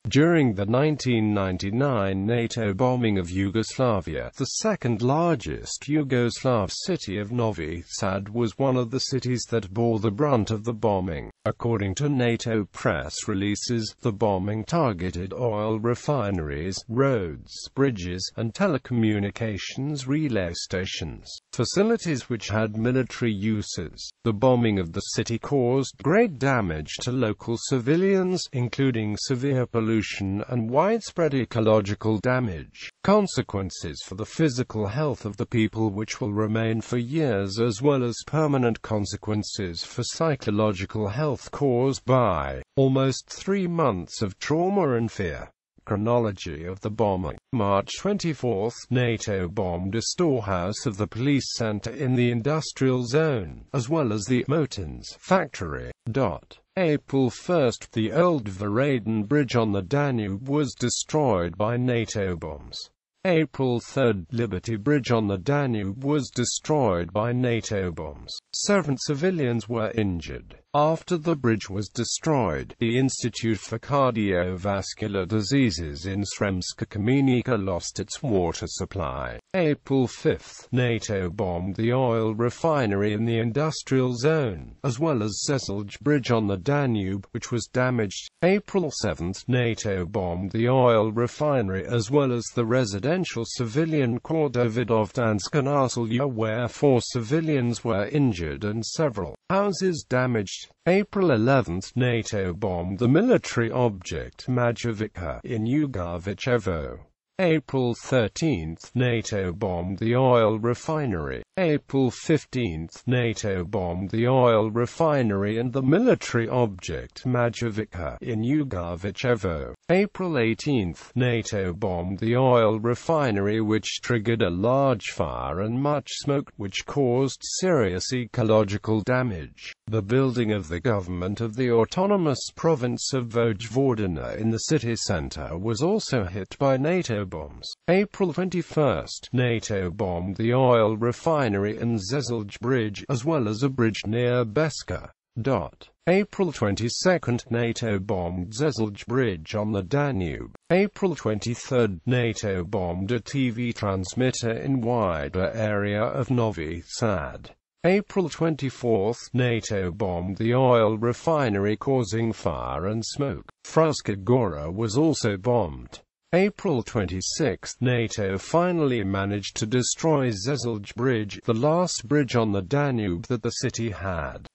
During the 1999 NATO bombing of Yugoslavia, the second-largest Yugoslav city of Novi Sad was one of the cities that bore the brunt of the bombing. According to NATO press releases, the bombing targeted oil refineries, roads, bridges, and telecommunications relay stations, facilities which had military uses. The bombing of the city caused great damage to local civilians, including severe pollution and widespread ecological damage. Consequences for the physical health of the people which will remain for years, as well as permanent consequences for psychological health caused by almost 3 months of trauma and fear. Chronology of the bombing. March 24, NATO bombed a storehouse of the police center in the industrial zone, as well as the Motins factory. April 1, the old Varadin Bridge on the Danube was destroyed by NATO bombs. April 3, Liberty Bridge on the Danube was destroyed by NATO bombs. 7 civilians were injured. After the bridge was destroyed, the Institute for Cardiovascular Diseases in Sremska Kamenica lost its water supply. April 5, NATO bombed the oil refinery in the industrial zone, as well as Zezelj Bridge on the Danube, which was damaged. April 7, NATO bombed the oil refinery as well as the residential civilian core Davidovdansk where 4 civilians were injured and several houses damaged. April 11, NATO bombed the military object Majevica in Yugoslav. April 13, NATO bombed the oil refinery. April 15, NATO bombed the oil refinery and the military object Majevica in Yugoslav. April 18, NATO bombed the oil refinery, which triggered a large fire and much smoke, which caused serious ecological damage. The building of the government of the autonomous province of Vojvodina in the city center was also hit by NATO bombs. April 21, NATO bombed the oil refinery and Zezelj Bridge, as well as a bridge near Beska. April 22, NATO bombed Zezelj Bridge on the Danube. April 23, NATO bombed a TV transmitter in wider area of Novi Sad. April 24, NATO bombed the oil refinery, causing fire and smoke. Fruška Gora was also bombed. April 26, NATO finally managed to destroy Zezelj Bridge, the last bridge on the Danube that the city had.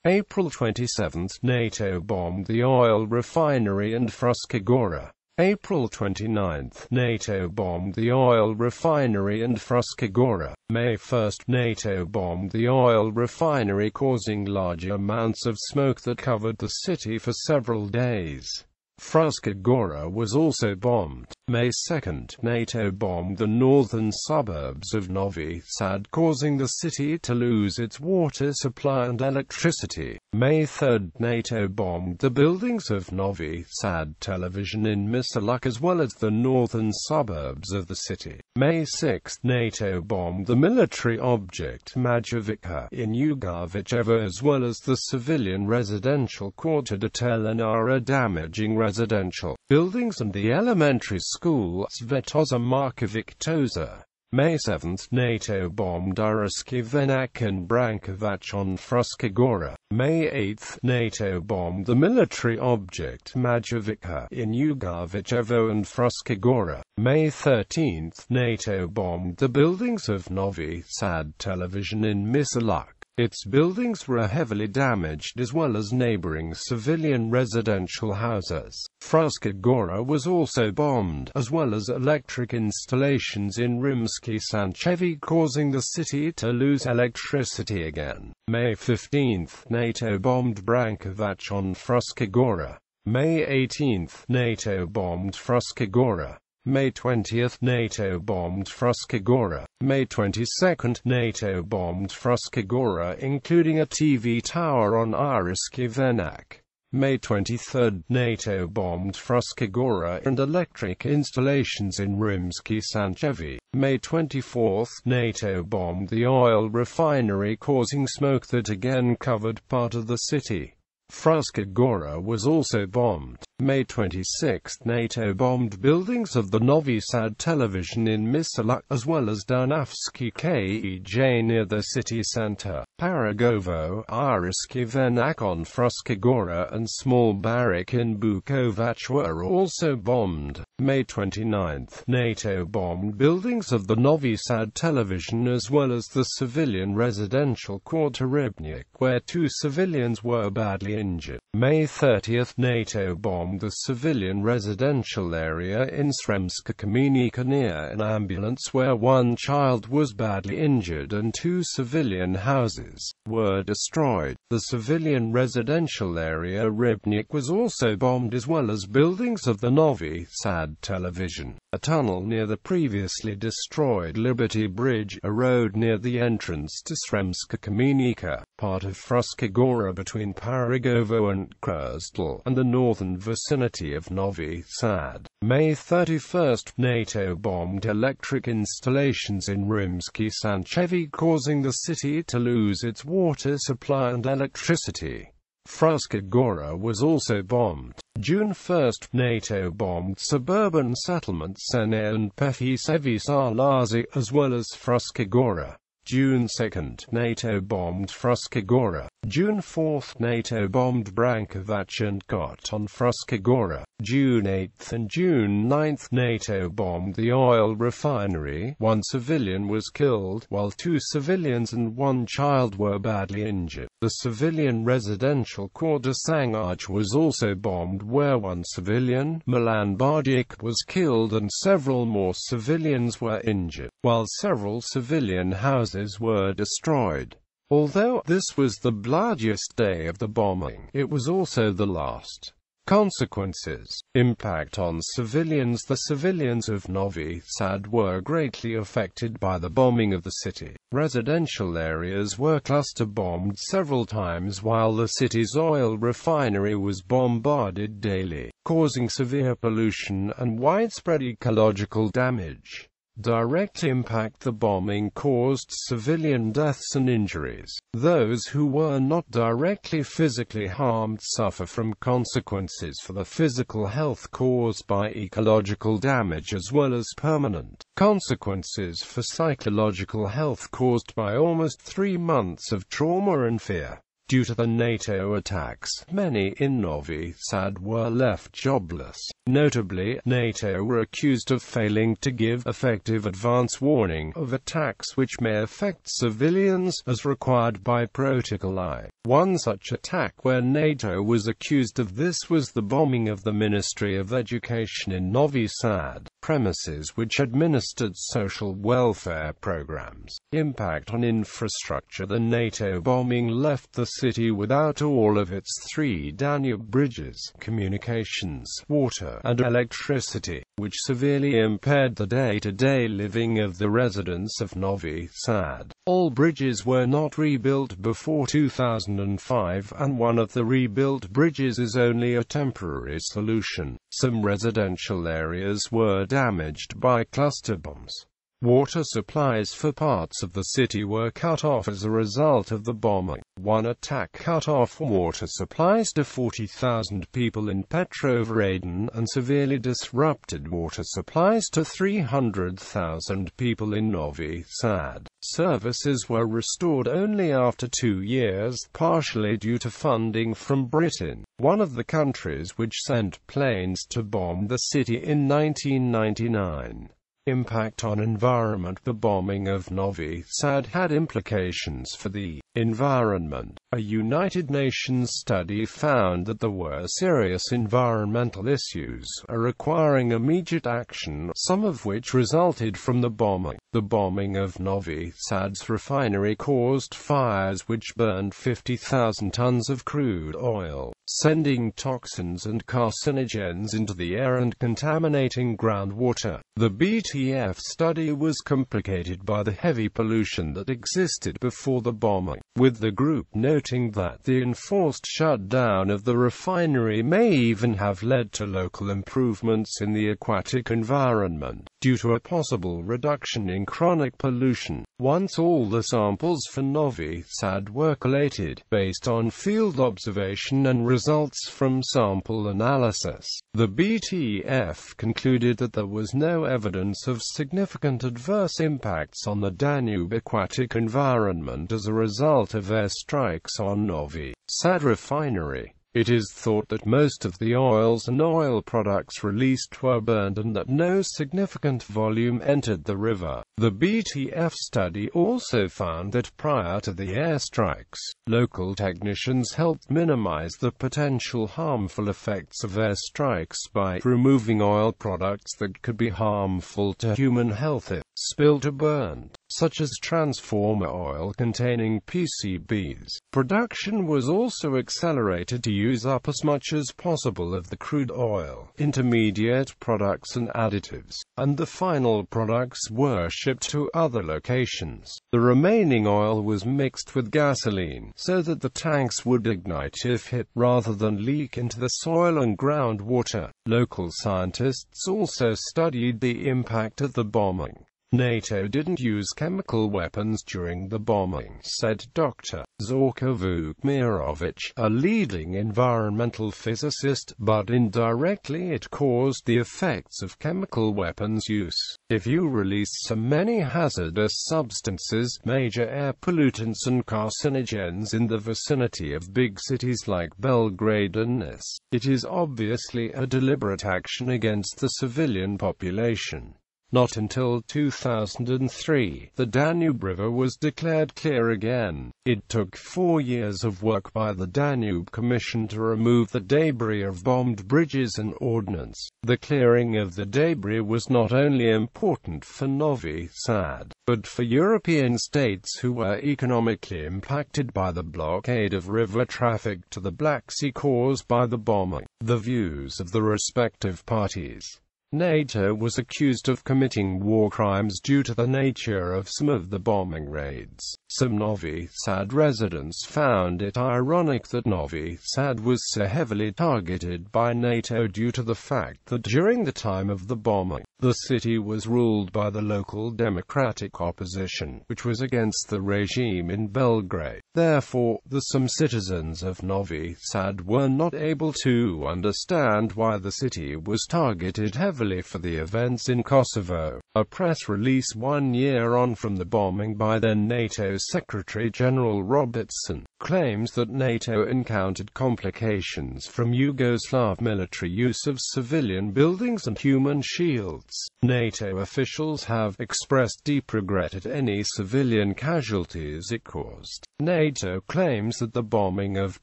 April 27, NATO bombed the oil refinery and Fruška Gora. April 29, NATO bombed the oil refinery and Fruška Gora. May 1, NATO bombed the oil refinery, causing large amounts of smoke that covered the city for several days. Fruška Gora was also bombed. May 2, NATO bombed the northern suburbs of Novi Sad, causing the city to lose its water supply and electricity. May 3, NATO bombed the buildings of Novi Sad television in Misaluk as well as the northern suburbs of the city. May 6, NATO bombed the military object Majevica in Yugoslav as well as the civilian residential quarter de Telenara, damaging residential buildings and the elementary school Svetoza Markovic Toza. May 7, NATO bombed Uriski Venac and Brankovac on Fruška Gora. May 8, NATO bombed the military object Majevica in Yugoslav and Fruška Gora. May 13, NATO bombed the buildings of Novi Sad television in Misaluk. Its buildings were heavily damaged as well as neighboring civilian residential houses. Fruška Gora was also bombed, as well as electric installations in Rimski Sanchevi, causing the city to lose electricity again. May 15, NATO bombed Brankovac on Fruška Gora. May 18, NATO bombed Fruška Gora. May 20, NATO bombed Fruška Gora. May 22, NATO bombed Fruška Gora, including a TV tower on Uriski Venac. May 23, NATO bombed Fruška Gora and electric installations in Rimski Sanchevi. May 24, NATO bombed the oil refinery, causing smoke that again covered part of the city. Fruška Gora was also bombed. May 26, NATO bombed buildings of the Novi Sad television in Misala, as well as Dunavski Kaj near the city center. Paragovo, Iriski Venakon, Fruška Gora and small barrack in Bukovac were also bombed. May 29, NATO bombed buildings of the Novi Sad television as well as the civilian residential quarter Ribnik, where 2 civilians were badly injured. May 30, NATO bombed the civilian residential area in Sremska Kamienica near an ambulance where 1 child was badly injured and 2 civilian houses were destroyed. The civilian residential area Ribnik was also bombed as well as buildings of the Novi Sad television. A tunnel near the previously destroyed Liberty Bridge, a road near the entrance to Sremska Kamienica, part of Fruška Gora between Paragovo and Krzdal, and the northern vicinity of Novi Sad. May 31, NATO bombed electric installations in Rimski Sanchevi, causing the city to lose its water supply and electricity. Fruška Gora was also bombed. June 1, NATO bombed suburban settlements Sene and Pefisevi Salazi, as well as Fruška Gora. June 2, NATO bombed Fruška Gora. June 4, NATO bombed Brankovac and Kot on Fruška Gora. June 8 and June 9, NATO bombed the oil refinery. 1 civilian was killed, while 2 civilians and 1 child were badly injured. The civilian residential quarter Sangaj was also bombed, where 1 civilian, Milan Bardic, was killed and several more civilians were injured, while several civilian houses were destroyed. Although this was the bloodiest day of the bombing, it was also the last. Consequences. Impact on civilians. The civilians of Novi Sad were greatly affected by the bombing of the city. Residential areas were cluster bombed several times while the city's oil refinery was bombarded daily, causing severe pollution and widespread ecological damage. Direct impact. The bombing caused civilian deaths and injuries. Those who were not directly physically harmed suffer from consequences for the physical health caused by ecological damage as well as permanent consequences for psychological health caused by almost 3 months of trauma and fear. Due to the NATO attacks, many in Novi Sad were left jobless. Notably, NATO were accused of failing to give effective advance warning of attacks which may affect civilians, as required by Protocol I. One such attack where NATO was accused of this was the bombing of the Ministry of Education in Novi Sad, premises which administered social welfare programs. Impact on infrastructure. The NATO bombing left the city without all of its 3 Danube bridges, communications, water, and electricity, which severely impaired the day-to-day living of the residents of Novi Sad. All bridges were not rebuilt before 2005, and one of the rebuilt bridges is only a temporary solution. Some residential areas were damaged by cluster bombs. Water supplies for parts of the city were cut off as a result of the bombing. One attack cut off water supplies to 40,000 people in Petrovaradin and severely disrupted water supplies to 300,000 people in Novi Sad. Services were restored only after 2 years, partially due to funding from Britain, one of the countries which sent planes to bomb the city in 1999. Impact on environment. The bombing of Novi Sad had implications for the environment. A United Nations study found that there were serious environmental issues requiring immediate action, some of which resulted from the bombing. The bombing of Novi Sad's refinery caused fires which burned 50,000 tons of crude oil, sending toxins and carcinogens into the air and contaminating groundwater. The BTF study was complicated by the heavy pollution that existed before the bombing. with the group noting that the enforced shutdown of the refinery may even have led to local improvements in the aquatic environment, due to a possible reduction in chronic pollution. Once all the samples for Novi Sad were collated, based on field observation and results from sample analysis, the BTF concluded that there was no evidence of significant adverse impacts on the Danube aquatic environment as a result of airstrikes on Novi Sad refinery. It is thought that most of the oils and oil products released were burned and that no significant volume entered the river. The BTF study also found that prior to the airstrikes, local technicians helped minimize the potential harmful effects of airstrikes by removing oil products that could be harmful to human health if spilled or burned, such as transformer oil containing PCBs. Production was also accelerated to use up as much as possible of the crude oil, intermediate products and additives, and the final products were shipped to other locations. The remaining oil was mixed with gasoline, so that the tanks would ignite if hit, rather than leak into the soil and groundwater. Local scientists also studied the impact of the bombing. NATO didn't use chemical weapons during the bombing, said Dr. Zorka Vukmirovic, a leading environmental physicist, but indirectly it caused the effects of chemical weapons use. If you release so many hazardous substances, major air pollutants and carcinogens in the vicinity of big cities like Belgrade and Niš, it is obviously a deliberate action against the civilian population. Not until 2003, the Danube River was declared clear again. It took 4 years of work by the Danube Commission to remove the debris of bombed bridges and ordnance. The clearing of the debris was not only important for Novi Sad, but for European states who were economically impacted by the blockade of river traffic to the Black Sea caused by the bombing. The views of the respective parties. NATO was accused of committing war crimes due to the nature of some of the bombing raids. Some Novi Sad residents found it ironic that Novi Sad was so heavily targeted by NATO due to the fact that during the time of the bombing, the city was ruled by the local democratic opposition, which was against the regime in Belgrade. Therefore, some citizens of Novi Sad were not able to understand why the city was targeted heavily for the events in Kosovo. A press release 1 year on from the bombing by then NATO Secretary-General Robertson claims that NATO encountered complications from Yugoslav military use of civilian buildings and human shields. NATO officials have expressed deep regret at any civilian casualties it caused. NATO claims that the bombing of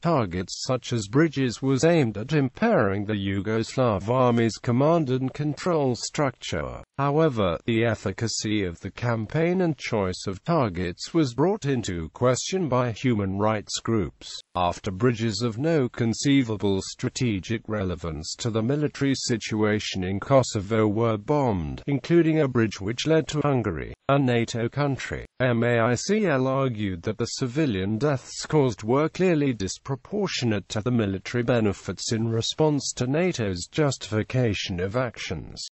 targets such as bridges was aimed at impairing the Yugoslav army's command and control structure. However, the efficacy of the campaign and choice of targets was brought into question by human rights groups, after bridges of no conceivable strategic relevance to the military situation in Kosovo were bombed, including a bridge which led to Hungary, a NATO country. MAICL argued that the civilian deaths caused were clearly disproportionate to the military benefits in response to NATO's justification of actions.